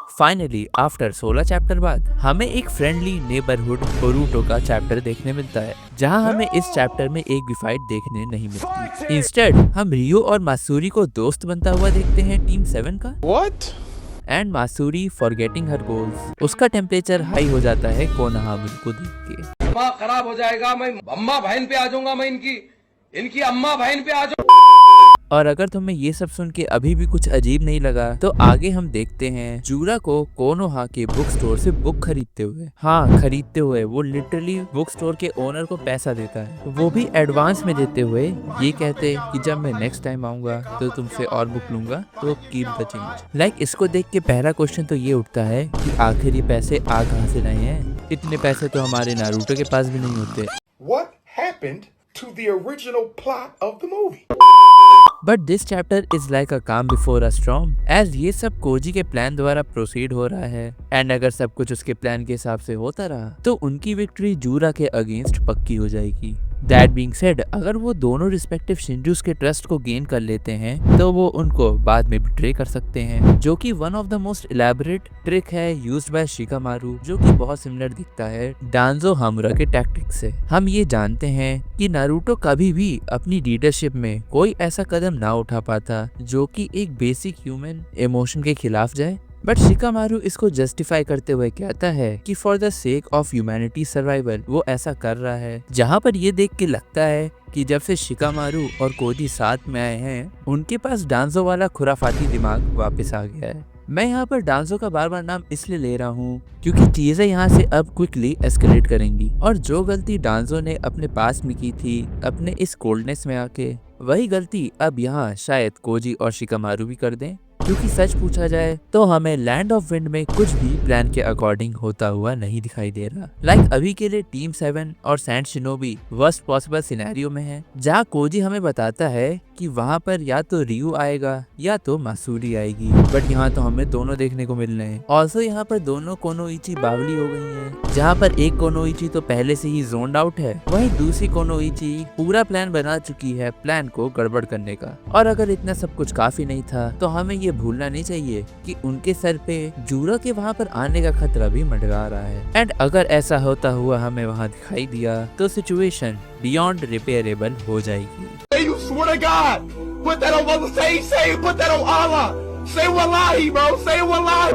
Finally after 16 chapter बाद हमें एक फ्रेंडली नेबरहुड बोरूटो का चैप्टर देखने मिलता है, जहां हमें इस चैप्टर में एक भी फाइट देखने नहीं मिलती। इंस्टेड हम रियो और मासूरी को दोस्त बनता हुआ देखते हैं टीम 7 का। What? And Masuri forgetting her goals, उसका टेम्परेचर हाई हो जाता है कोनोहामिरी को देख के। दिमाग खराब हो जाएगा, मैं अम्मा बहन पे आ जाऊंगा, मैं इनकी अम्मा बहन पे आ जाऊंगा। और अगर तुम्हें ये सब सुन के अभी भी कुछ अजीब नहीं लगा तो आगे हम देखते हैं जूरा को कोनोहा के बुक स्टोर से बुक खरीदते हुए। हाँ, खरीदते हुए। वो लिटरली बुक स्टोर के ओनर को पैसा देता है, वो भी एडवांस में देते हुए ये कहते कि जब मैं नेक्स्ट टाइम आऊंगा तो तुमसे और बुक लूंगा, तो कीप द चेंज। लाइक इसको देख के पहला क्वेश्चन तो ये उठता है कि आखिर ये पैसे आ कहाँ से लाए हैं? इतने पैसे तो हमारे नारुतो के पास भी नहीं होते। What happened to the original plot of the movie? But this chapter is like अ काम बिफोर अ स्टॉर्म, एज ये सब कोजी के प्लान द्वारा प्रोसीड हो रहा है। एंड अगर सब कुछ उसके प्लान के हिसाब से होता रहा तो उनकी विक्ट्री जूरा के अगेंस्ट पक्की हो जाएगी। दैट बीइंग सेड, अगर वो दोनों रिस्पेक्टिव शिंजूस के ट्रस्ट को गेन कर लेते हैं तो वो उनको बाद में बिट्रे कर सकते हैं, जो कि one of the most elaborate trick है यूज्ड बाय शिकामारू, जो कि बहुत सिमिलर दिखता है डांजो हामुरा के टैक्टिक्स से। हम ये जानते हैं कि नारुतो कभी भी अपनी लीडरशिप में कोई ऐसा कदम ना उठा पाता जो कि एक बेसिक ह्यूमन इमोशन के खिलाफ जाए, बट शिकामारू इसको जस्टिफाई करते हुए कहता है कि for the sake of humanity survival वो ऐसा कर रहा है। जहाँ पर ये देख के लगता है कि जब से शिकामारू और कोजी साथ में आए हैं उनके पास डांजो वाला खुराफाती दिमाग वापस आ गया है। मैं यहाँ पर डांजो का बार बार नाम इसलिए ले रहा हूँ क्योंकि चीजें यहाँ से अब क्विकली एस्केलेट करेंगी, और जो गलती डांजो ने अपने पास में की थी अपने इस कोल्डनेस में आके, वही गलती अब यहाँ शायद कोजी और शिकामारू भी कर दें। क्योंकि सच पूछा जाए तो हमें लैंड ऑफ विंड में कुछ भी प्लान के अकॉर्डिंग होता हुआ नहीं दिखाई दे रहा। लाइक अभी के लिए टीम 7 और sand shinobi worst possible scenario में है, जहाँ कोजी हमें बताता है कि वहाँ पर या तो रियू आएगा या तो मासूरी आएगी, बट यहाँ तो हमें दोनों देखने को मिल रहे हैं। ऑल्सो यहाँ पर दोनों कोनोइची बावली हो गई हैं, जहाँ पर एक कोनोइची तो पहले से ही जोन्ड आउट है, वहीं दूसरी कोनोइची पूरा प्लान बना चुकी है प्लान को गड़बड़ करने का। और अगर इतना सब कुछ काफी नहीं था तो हमें ये भूलना नहीं चाहिए कि उनके सर पे जूरा के वहाँ पर आने का खतरा भी मंडरा रहा है। एंड अगर ऐसा होता हुआ हमें वहाँ दिखाई दिया तो सिचुएशन बियॉन्ड रिपेयरेबल हो जाएगी। Say you swear to God. Put that on mother. Put that on Allah. Say wallahi, bro. Say wallahi.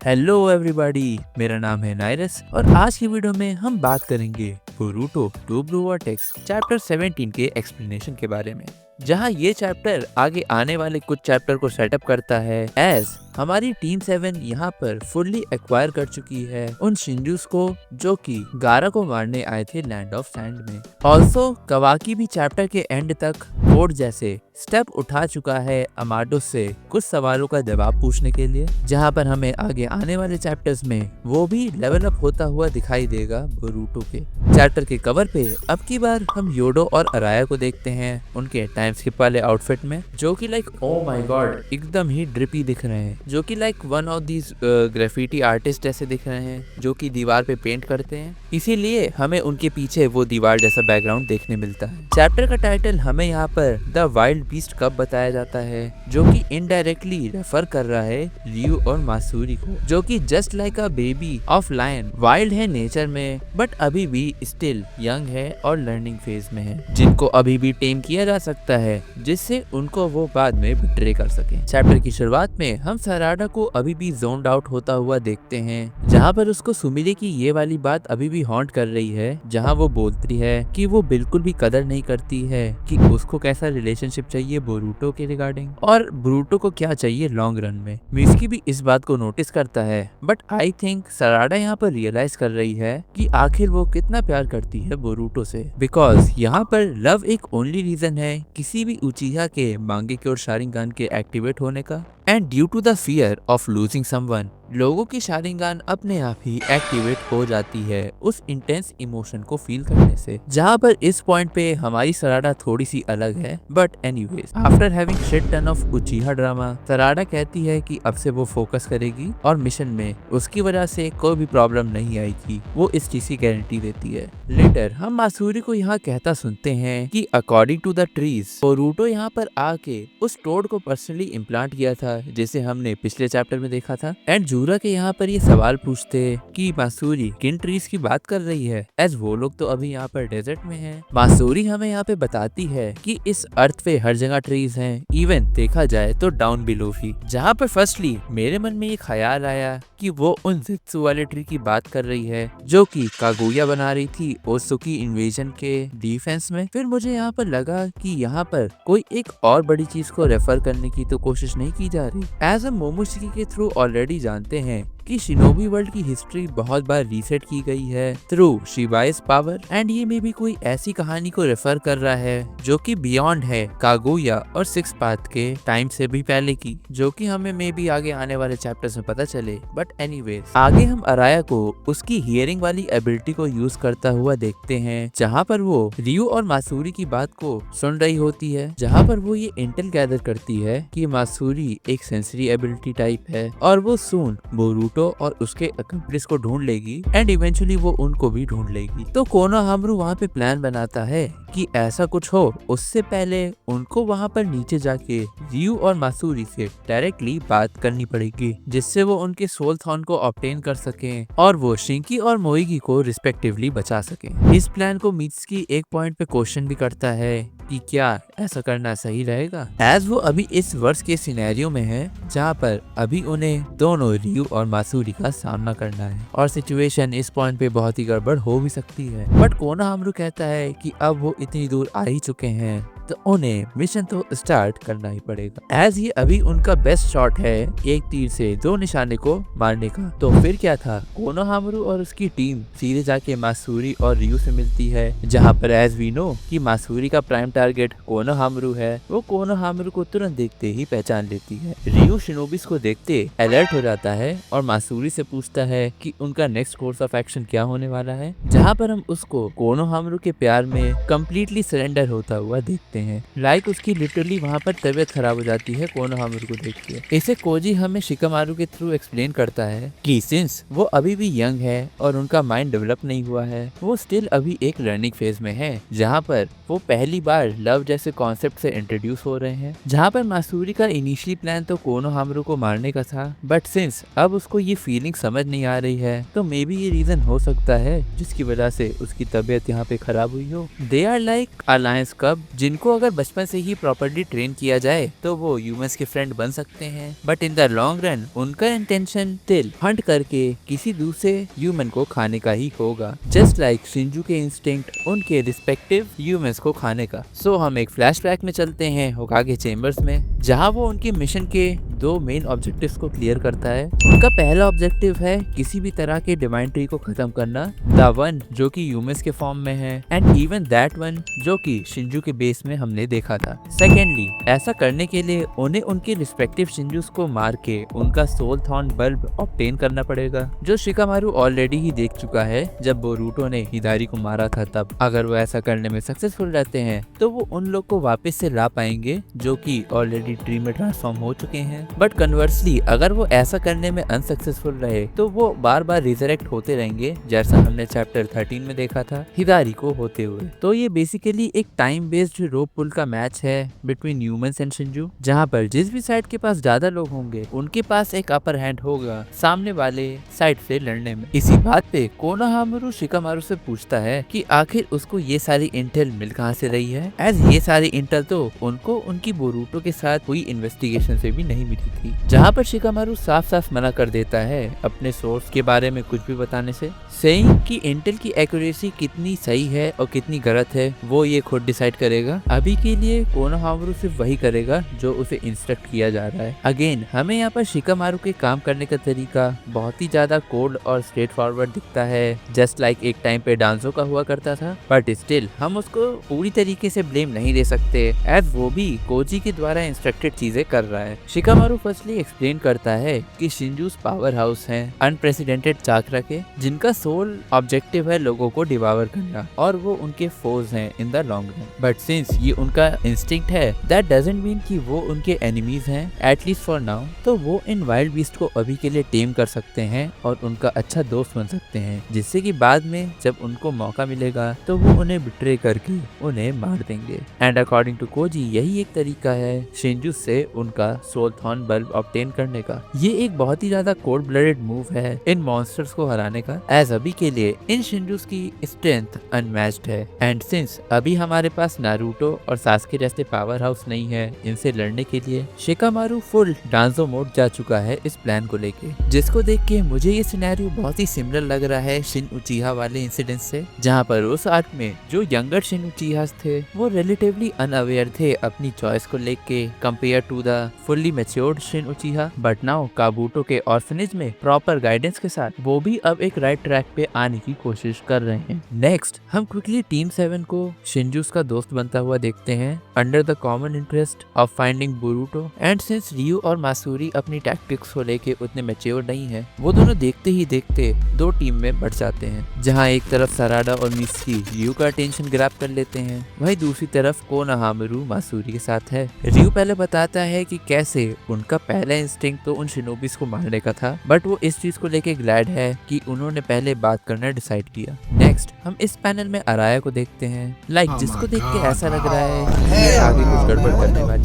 Hello everybody, मेरा नाम है नाइरस और आज की वीडियो में हम बात करेंगे Boruto two blue vortex chapter 17 के एक्सप्लेनेशन के बारे में, जहां ये चैप्टर आगे आने वाले कुछ चैप्टर को सेटअप करता है। एज हमारी टीम 7 यहाँ पर फुल्ली एक्वायर कर चुकी है उन शिंजूस को जो कि गारा को मारने आए थे लैंड ऑफ सैंड में। ऑल्सो कवाकी भी चैप्टर के एंड तक कोड जैसे स्टेप उठा चुका है अमाडो से कुछ सवालों का जवाब पूछने के लिए, जहाँ पर हमें आगे आने वाले चैप्टर्स में वो भी लेवल अप होता हुआ दिखाई देगा बोरूटो के। चैप्टर के कवर पे अब की बार हम योडो और अराया को देखते हैं उनके टाइम स्किप वाले आउटफिट में, जो कि लाइक ओ माय गॉड एकदम ही ड्रिपी दिख रहे हैं, जो कि like one of these graffiti artist जैसे दिख रहे हैं जो कि दीवार पे पेंट करते हैं, इसीलिए हमें उनके पीछे वो दीवार जैसा बैकग्राउंड देखने मिलता है। चैप्टर का टाइटल हमें यहाँ पर द वाइल्ड बीस्ट कब बताया जाता है, जो कि इनडायरेक्टली रेफर कर रहा है रियू और मासूरी को, जो कि just like a baby of lion wild है नेचर में, बट अभी भी स्टिल यंग है और लर्निंग फेज में है, जिनको अभी भी टेम किया जा सकता है जिससे उनको वो बाद में बिट्रे कर सके। चैप्टर की शुरुआत में हम सराडा को अभी भी जोन्ड आउट होता हुआ देखते हैं, जहाँ पर उसको सुमिरे की ये वाली बात अभी भी हॉन्ट कर रही है, जहाँ वो बोलती है कि वो बिल्कुल भी कदर नहीं करती है कि उसको कैसा रिलेशनशिप चाहिए बोरूटो के रिगार्डिंग और बोरूटो को क्या चाहिए लॉन्ग रन में। मिस्की भी इस बात को नोटिस करता है, बट आई थिंक सराडा यहाँ पर रियलाइज कर रही है कि आखिर वो कितना प्यार करती है बोरूटो से, बिकॉज यहाँ पर लव एक ओनली रीजन है किसी भी उचिहा के मांगेक्योर और शारिंगान के एक्टिवेट होने का। And due to the fear of losing someone, लोगों की शारिंगान अपने आप ही एक्टिवेट हो जाती है उस इंटेंस इमोशन को फील करने से, जहाँ पर इस पॉइंट पे हमारी सराडा थोड़ी सी अलग है। But anyways, after having shit ton of Uchiha drama, Sarada कहती है कि अब से वो फोकस करेगी और मिशन में उसकी वजह से कोई भी प्रॉब्लम नहीं आएगी, वो इस चीज की गारंटी देती है। लेटर हम मासूरी को यहाँ कहता सुनते हैं कि according to the trees, Boruto यहाँ पर आके उस टोड को पर्सनली इम्प्लांट किया था जैसे हमने पिछले चैप्टर में देखा था। एंड जूरा के यहाँ पर ये सवाल पूछते कि मासूरी किन ट्रीज की बात कर रही है, एज वो लोग तो अभी यहाँ पर डेजर्ट में हैं। मासूरी हमें यहाँ पे बताती है कि इस अर्थ पे हर जगह ट्रीज हैं, इवन देखा जाए तो डाउन बिलो भी। जहाँ पर फर्स्टली मेरे मन में ये ख्याल आया कि वो उन जित्सु वाले ट्री की बात कर रही है जो कि कागुया बना रही थी ओसुकी इन्वेजन के डिफेंस में। फिर मुझे यहाँ पर लगा कि यहाँ पर कोई एक और बड़ी चीज को रेफर करने की तो कोशिश नहीं की जा रही। एज हम मोमोशिकी के थ्रू ऑलरेडी जानते हैं कि शिनोबी वर्ल्ड की हिस्ट्री बहुत बार रीसेट की गई है थ्रू शिबाइस पावर, एंड ये में भी कोई ऐसी कहानी को रेफर कर रहा है जो कि बियॉन्ड है कागुया और सिक्स पाथ के टाइम से भी पहले की, जो कि हमें मे भी आगे आने वाले चैप्टर्स में पता चले। बट एनीवेज, आगे हम अराया को उसकी हियरिंग वाली एबिलिटी को यूज करता हुआ देखते हैं, जहाँ पर वो रियू और मासूरी की बात को सुन रही होती है, जहाँ पर वो ये इंटेल गैदर करती है कि मासूरी एक सेंसरी एबिलिटी टाइप है और वो सून बोरूटो और उसके अकम्प्लिस को ढूंढ लेगी एंड इवेंचुअली वो उनको भी ढूंढ लेगी। तो कोनोहामारू वहाँ पे प्लान बनाता है कि ऐसा कुछ हो उससे पहले उनको वहाँ पर नीचे जाके रियू और मासूरी से डायरेक्टली बात करनी पड़ेगी, जिससे वो उनके सोल थॉर्न को ऑब्टेन कर सकें और वो शिंकी और मोइगी को रिस्पेक्टिवली बचा सकें। इस प्लान को मित्सुकी एक पॉइंट पे क्वेश्चन भी करता है कि क्या ऐसा करना सही रहेगा, एज वो अभी इस वर्ष के सिनेरियो में है जहाँ पर अभी उन्हें दोनों रियू और मासूरी का सामना करना है और सिचुएशन इस पॉइंट पे बहुत ही गड़बड़ हो भी सकती है। बट कोनोहामारू कहता है कि अब वो इतनी दूर आ ही चुके हैं तो उन्हें मिशन तो स्टार्ट करना ही पड़ेगा, एज ये अभी उनका बेस्ट शॉट है एक तीर से दो निशाने को मारने का। तो फिर क्या था, कोनोहामारू और उसकी टीम सीधे जाके मासूरी और रियू से मिलती है, जहाँ पर एज वी नो कि मासूरी का प्राइम टारगेट कोनोहामारू है। वो कोनोहामारू को तुरंत देखते ही पहचान लेती है। रियू शिनोबिस को देखते अलर्ट हो जाता है और मासूरी से पूछता है कि उनका नेक्स्ट कोर्स ऑफ एक्शन क्या होने वाला है, जहाँ पर हम उसको कोनोहामारू के प्यार में कम्प्लीटली सरेंडर होता हुआ देखते हैं। लाइक उसकी लिटरली वहाँ पर तबीयत खराब हो जाती है कोनोहामारू को देख के। इसे कोजी हमें शिकामारू के थ्रू एक्सप्लेन करता है कि सिंस वो अभी भी यंग है और उनका माइंड डेवलप नहीं हुआ है, वो स्टिल अभी एक लर्निंग फेज में है, जहाँ पर वो पहली बार लव जैसे कॉन्सेप्ट से इंट्रोड्यूस हो रहे हैं। जहाँ पर मासूरी का इनिशियली प्लान तो कोनोहामारू को मारने का था, बट सिंस अब उसको ये फीलिंग समझ नहीं आ रही है तो मे बी ये रीजन हो सकता है जिसकी वजह से उसकी तबीयत यहाँ पे खराब हुई हो। दे आर लाइक अलायंस कब, जिनको अगर बचपन से ही प्रॉपर्ली ट्रेन किया जाए तो वो ह्यूमंस के फ्रेंड बन सकते हैं, but in the long run उनका इंटेंशन टिल हंट करके किसी दूसरे ह्यूमन को खाने का ही होगा, जस्ट लाइक शिंजू के इंस्टिंक्ट उनके रिस्पेक्टिव ह्यूमंस को खाने का। सो हम एक फ्लैशबैक में चलते हैं होकागे चेम्बर्स में, जहाँ वो उनके मिशन के दो मेन ऑब्जेक्टिव्स को क्लियर करता है। उनका पहला ऑब्जेक्टिव है किसी भी तरह के डिवाइन ट्री को खत्म करना, द वन जो कि ह्यूमंस के फॉर्म में है एंड इवन दैट वन जो कि शिंजू के बेस में हमने देखा था। सेकेंडली, ऐसा करने के लिए उन्हें उनके रिस्पेक्टिव शिंजूस को मार के उनका सोल थॉर्न बल्ब ऑब्टेन करना पड़ेगा, जो शिकामारू ऑलरेडी ही देख चुका है जब बोरूटो ने हिदारी को मारा था तब। अगर वो ऐसा करने में सक्सेसफुल रहते हैं तो वो उन लोग को वापस से ला पाएंगे जो कि ऑलरेडी ट्री में ट्रांसफॉर्म हो चुके हैं। बट कन्वर्सली अगर वो ऐसा करने में अनसक्सेसफुल रहे तो वो बार बार रिजरेक्ट होते रहेंगे, जैसा हमने चैप्टर 13 में देखा था हिदारी को होते हुए। तो ये बेसिकली एक टाइम बेस्ड रोप पुल का मैच है बिटवीन ह्यूमंस एंड शिंजू, जहाँ पर जिस भी साइड के पास ज्यादा लोग होंगे उनके पास एक अपर हैंड होगा सामने वाले साइड से लड़ने में। इसी बात पे कोनोहामारू शिकामारू से पूछता है कि आखिर उसको ये सारी इंटेल मिल कहाँ से रही है, एज ये सारी इंटेल तो उनको उनकी बोरूटो के साथ हुई इन्वेस्टिगेशन से भी नहीं मिली थी, जहाँ पर शिकामारू साफ साफ मना कर देता है अपने सोर्स के बारे में कुछ भी बताने से, सेइंग कि इंटेल की एक्यूरेसी कितनी सही है और कितनी गलत है वो ये खुद डिसाइड करेगा। अभी के लिए कोनोहामारू सिर्फ वही करेगा जो उसे इंस्ट्रक्ट किया जा रहा है। अगेन हमें यहाँ पर शिकामारू के काम करने का तरीका बहुत ही ज्यादा कोल्ड और स्ट्रेट फॉरवर्ड दिखता है, जस्ट लाइक एक टाइम पे डांसो का हुआ करता था, बट स्टिल हम उसको पूरी तरीके से ब्लेम नहीं दे सकते एज वो भी कोजी के द्वारा इंस्ट्रक्टेड चीजें कर रहा है। शिकामारू फर्स्टली एक्सप्लेन करता है कि शिंजूस पावर हाउस हैं अनप्रेसिडेंटेड चाक्रा के, जिनका सोल ऑब्जेक्टिव है लोगों को डिवावर करना और वो उनके फोर्स हैं in the long run. But since ये उनका इंस्टिंक्ट है दैट डजंट मीन कि वो उनके एनिमीज हैं, एटलीस्ट फॉर नाउ। तो वो इन वाइल्ड बीस्ट को अभी के लिए टेम कर सकते हैं और उनका अच्छा दोस्त बन सकते हैं, जिससे कि बाद में जब उनको मौका मिलेगा तो वो उन्हें बिट्रे करके उन्हें मार देंगे। एंड अकॉर्डिंग टू कोजी यही एक तरीका है शिंजू से उनका soul thorn on bulb obtain करने का। ये एक बहुत ही ज्यादा कोल्ड ब्लडेड मूव है इन मॉन्स्टर्स को हराने का। एज अभी के लिए इन शिनजूस की स्ट्रेंथ अनमैच्ड है एंड सिंस अभी हमारे पास नारुतो और सास्के जैसे पावर हाउस नहीं है इनसे लड़ने के लिए, शिकामारू फुल डांजो मोड जा चुका है इस प्लान को लेके, जिसको देख के मुझे ये सिनेरियो बहुत ही सिमिलर लग रहा है शिन उचिहा वाले इंसिडेंट से, जहाँ पर उस आर्क में जो यंगर शिन उचिहास थे वो रिलेटिवली अनअवेयर थे अपनी चॉइस को लेके compare to the fully matured Shin Uchiha. But now Kabuto के ऑर्फनेज में प्रॉपर गाइडेंस के साथ वो भी अब एक राइट ट्रैक पे आने की कोशिश कर रहे हैं। नेक्स्ट हम क्विकली टीम 7 को शिनजूस का दोस्त बनता हुआ देखते हैं under the common interest of finding Boruto and since रियू और मासूरी अपनी टैक्टिक्स को लेके उतने मैच्योर नहीं है, वो दोनों देखते ही देखते दो टीम में बढ़ जाते हैं, जहां एक तरफ सराडा और मिस्की रियू का अटेंशन ग्रैब कर लेते हैं, वहीं दूसरी तरफ कोनोहामारू मासूरी के साथ है। रियू पहले बताता है कि कैसे उनका पहला इंस्टिंक्ट तो उन शिनोबिस को मारने का था, बट वो इस चीज को लेके ग्लैड है कि उन्होंने पहले बात करना डिसाइड किया। नेक्स्ट हम इस पैनल में अराया को देखते हैं, जिसको देख के ऐसा लग रहा है कि ये आगे कुछ गड़बड़ करने वाली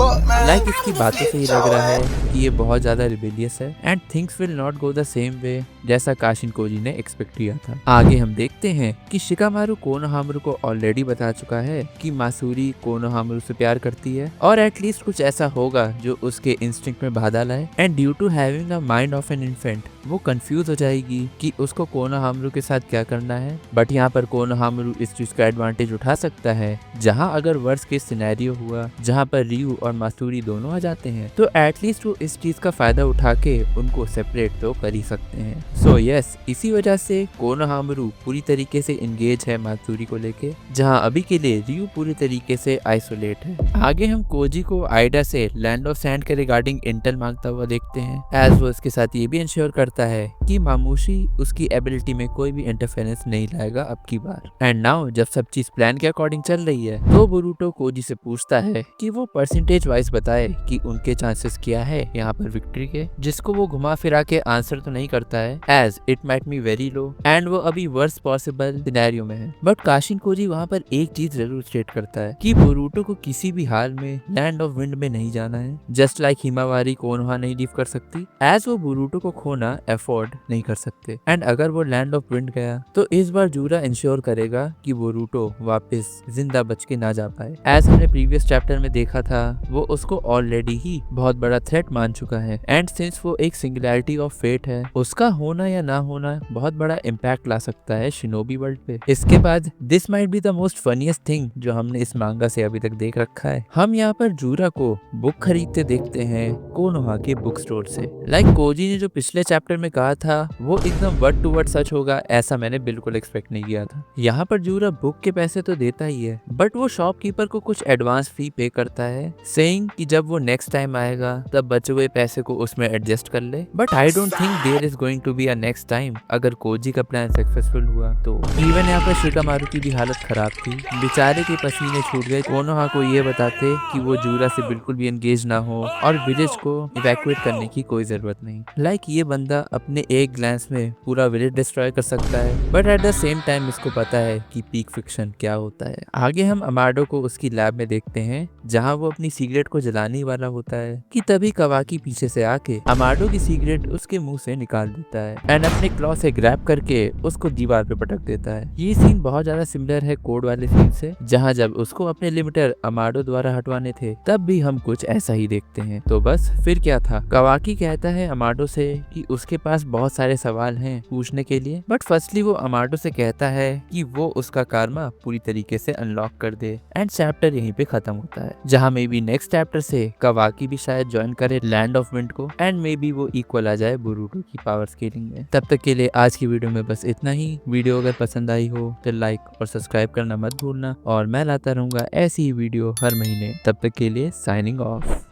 है। इसकी बातों से ही लग रहा है कि ये बहुत ज्यादा रिबेलियस है and things will not go the same way जैसा काशिन कोजी ने एक्सपेक्ट किया था। आगे हम देखते हैं कि शिकामारू कोनोहामारू को ऑलरेडी बता चुका है कि मासूरी कोनोहामारू से प्यार करती है और एटलीस्ट कुछ ऐसा होगा जो उसके इंस्टिंक्ट में बाधा लाए and due to having the mind of an infant वो कंफ्यूज हो जाएगी कि उसको कोनोहामारू के साथ क्या करना है। बट यहाँ पर कोनोहामारू इस चीज का एडवांटेज उठा सकता है, जहाँ अगर वर्स्ट केस सिनेरियो हुआ जहाँ पर रियू और मासूरी दोनों आ जाते हैं तो एटलीस्ट वो इस चीज का फायदा उठा के उनको सेपरेट तो कर ही सकते हैं। सो यस, इसी वजह से कोनोहामारू पूरी तरीके से एंगेज है मासूरी को लेके, जहाँ अभी के लिए रियू पूरी तरीके से आइसोलेट है। आगे हम कोजी को आइडा से लैंड ऑफ सैंड के रिगार्डिंग इंटेल मांगता हुआ देखते हैं, एज वो इसके साथ ये भी इंश्योर करता है कि मामूशी उसकी एबिलिटी में कोई भी इंटरफेरेंस नहीं लाएगा अब की बार। एंड नाउ जब सब चीज प्लान के अकॉर्डिंग चल रही है तो बोरुटो कोजी से पूछता है कि वो परसेंटेज वाइज बताए कि उनके चांसेस क्या है यहाँ पर विक्ट्री के, जिसको वो घुमा फिरा के आंसर तो नहीं करता है as it might be very low and वो अभी वर्स्ट पॉसिबल सिनेरियो में है। बट काशिन कोजी वहाँ पर एक चीज जरूर स्टेट करता है कि बोरुटो को किसी भी हाल में लैंड ऑफ विंड में नहीं जाना है, जस्ट लाइक हिमावारी कोनोहा नहीं लीव कर सकती, एज वो बोरुटो को खोना अफोर्ड नहीं कर सकते। एंड अगर वो लैंड ऑफ विंड गया तो इस बार जूरा इंश्योर करेगा कि बोरुटो वापस जिंदा बच के ना जा पाए। एज हमने प्रीवियस चैप्टर में देखा था वो उसको ऑलरेडी ही बहुत बड़ा थ्रेट मान चुका है एंड सिंस वो एक सिंगुलैरिटी ऑफ फेट है, उसका होना या ना होना बहुत बड़ा इम्पैक्ट ला सकता है शिनोबी वर्ल्ड पे। इसके बाद this might be the most funniest thing जो हमने इस मांगा से अभी तक देख रखा है। हम यहाँ पर जूरा को बुक खरीदते देखते हैं कोनोहा के बुक स्टोर से। लाइक कोजी ने जो पिछले चैप्टर में कहा था वो एकदम वर्ड टू वर्ड सच होगा ऐसा मैंने बिल्कुल एक्सपेक्ट नहीं किया था। यहाँ पर जूरा बुक के पैसे तो देता ही है बट वो शॉपकीपर को कुछ एडवांस फी पे करता है, सेइंग कि जब वो नेक्स्ट टाइम आएगा तब बचे हुए पैसे को उसमें एडजस्ट कर ले। But I don't think there is going to be a next time अगर कोजी का प्लान सक्सेसफुल हुआ तो। इवन यहाँ पर शिकामारू की भी हालत खराब थी, बेचारे के पसीने छूट गए कोनोहा को ये बताते कि वो जूरा से बिल्कुल भी एंगेज ना हो और विलेज को इवैक्यूएट करने की कोई जरूरत नहीं। लाइक ये बंदा अपने एक ग्लैंस में पूरा विलेज डिस्ट्रॉय कर सकता है but at the same time इसको पता है कि पीक फिक्शन क्या होता है। आगे हम अमाडो को उसकी लैब में देखते हैं जहां वो अपनी सिगरेट को जलाने वाला होता है कि तभी कवाकी पीछे से आके अमाडो की सिगरेट उसके मुंह से निकाल देता है एंड अपने क्लॉ से ग्रैब करके उसको दीवार पे पटक देता है। ये सीन बहुत ज्यादा सिमिलर है कोड वाले सीन से, जहाँ जब उसको अपने लिमिटर अमाडो द्वारा हटवाने थे तब भी हम कुछ ऐसा ही देखते हैं। तो बस फिर क्या था, कवाकी कहता है अमाडो से कि उसके पास बहुत सारे सवाल हैं पूछने के लिए, बट फर्स्टली वो अमाडो से कहता है कि वो उसका कारमा पूरी तरीके से अनलॉक कर दे एंड चैप्टर यहीं पे खत्म होता है, जहाँ मे बी नेक्स्ट चैप्टर से कवाकी भी शायद ज्वाइन करे लैंड ऑफ विंड को एंड मे बी वो इक्वल आ जाए बोरुटो की पावर स्केलिंग में। तब तक के लिए आज की वीडियो में बस इतना ही। वीडियो अगर पसंद आई हो तो लाइक और सब्सक्राइब करना मत भूलना और मैं लाता रहूंगा ऐसी ही वीडियो हर महीने। तब तक के लिए साइनिंग ऑफ।